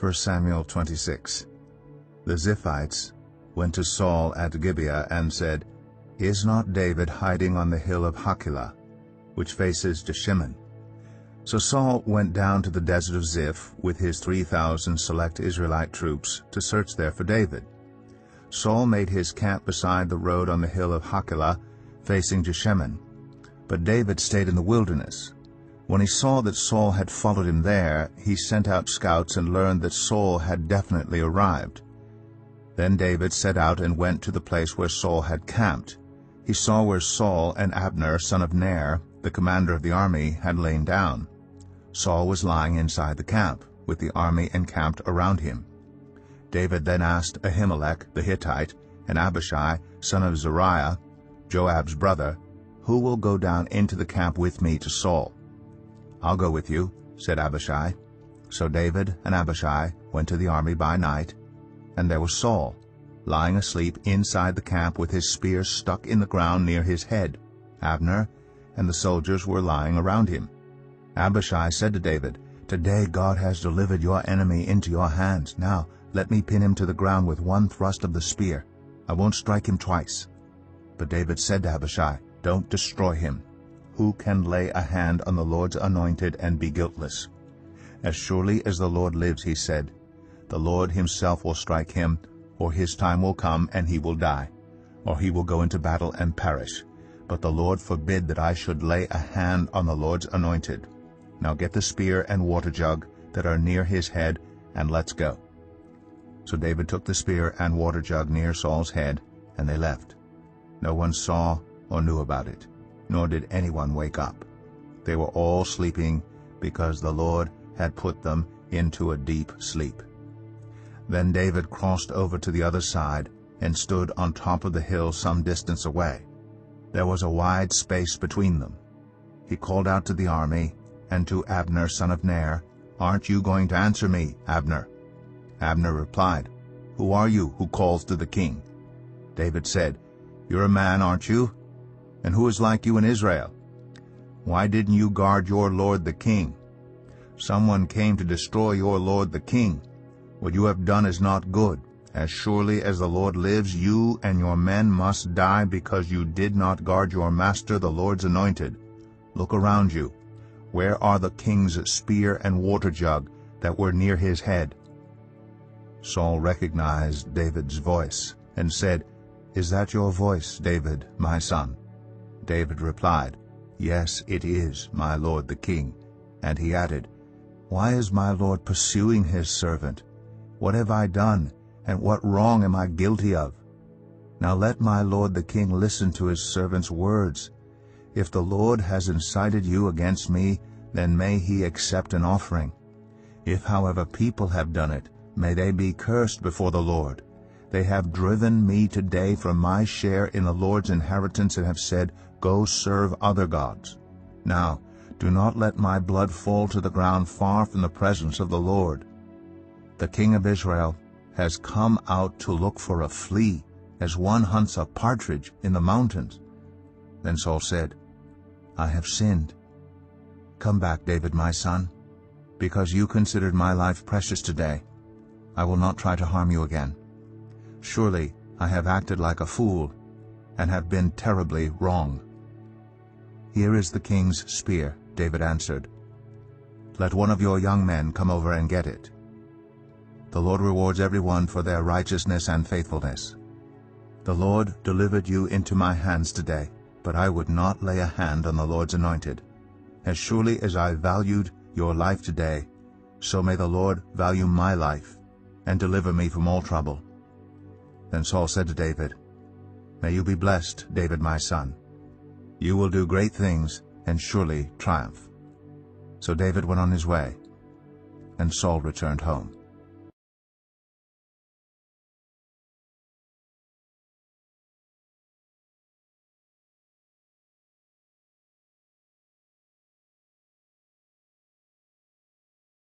1 Samuel 26. The Ziphites went to Saul at Gibeah and said, "Is not David hiding on the hill of Hachilah, which faces Jeshimon?" So Saul went down to the desert of Ziph with his 3,000 select Israelite troops to search there for David. Saul made his camp beside the road on the hill of Hachilah, facing Jeshimon. But David stayed in the wilderness. When he saw that Saul had followed him there, he sent out scouts and learned that Saul had definitely arrived. Then David set out and went to the place where Saul had camped. He saw where Saul and Abner, son of Ner, the commander of the army, had lain down. Saul was lying inside the camp, with the army encamped around him. David then asked Ahimelech the Hittite and Abishai, son of Zeruiah, Joab's brother, "Who will go down into the camp with me to Saul?" "I'll go with you," said Abishai. So David and Abishai went to the army by night, and there was Saul, lying asleep inside the camp with his spear stuck in the ground near his head. Abner and the soldiers were lying around him. Abishai said to David, "Today God has delivered your enemy into your hands. Now let me pin him to the ground with one thrust of the spear. I won't strike him twice." But David said to Abishai, "Don't destroy him. Who can lay a hand on the Lord's anointed and be guiltless? As surely as the Lord lives," he said, "the Lord himself will strike him, or his time will come and he will die, or he will go into battle and perish. But the Lord forbid that I should lay a hand on the Lord's anointed. Now get the spear and water jug that are near his head, and let's go." So David took the spear and water jug near Saul's head, and they left. No one saw or knew about it, nor did anyone wake up. They were all sleeping, because the Lord had put them into a deep sleep. Then David crossed over to the other side and stood on top of the hill some distance away. There was a wide space between them. He called out to the army and to Abner, son of Ner, "Aren't you going to answer me, Abner?" Abner replied, "Who are you who calls to the king?" David said, "You're a man, aren't you? And who is like you in Israel? Why didn't you guard your lord the king? Someone came to destroy your lord the king. What you have done is not good. As surely as the Lord lives, you and your men must die because you did not guard your master the Lord's anointed. Look around you. Where are the king's spear and water jug that were near his head?" Saul recognized David's voice and said, "Is that your voice, David, my son?" David replied, "Yes, it is, my lord the king." And he added, "Why is my lord pursuing his servant? What have I done, and what wrong am I guilty of? Now let my lord the king listen to his servant's words. If the Lord has incited you against me, then may he accept an offering. If, however, people have done it, may they be cursed before the Lord. They have driven me today from my share in the Lord's inheritance and have said, 'Go serve other gods.' Now, do not let my blood fall to the ground far from the presence of the Lord. The king of Israel has come out to look for a flea, as one hunts a partridge in the mountains." Then Saul said, "I have sinned. Come back, David, my son, because you considered my life precious today. I will not try to harm you again. Surely I have acted like a fool and have been terribly wrong." "Here is the king's spear," David answered. "Let one of your young men come over and get it. The Lord rewards everyone for their righteousness and faithfulness. The Lord delivered you into my hands today, but I would not lay a hand on the Lord's anointed. As surely as I valued your life today, so may the Lord value my life and deliver me from all trouble." Then Saul said to David, "May you be blessed, David my son. You will do great things and surely triumph." So David went on his way, and Saul returned home.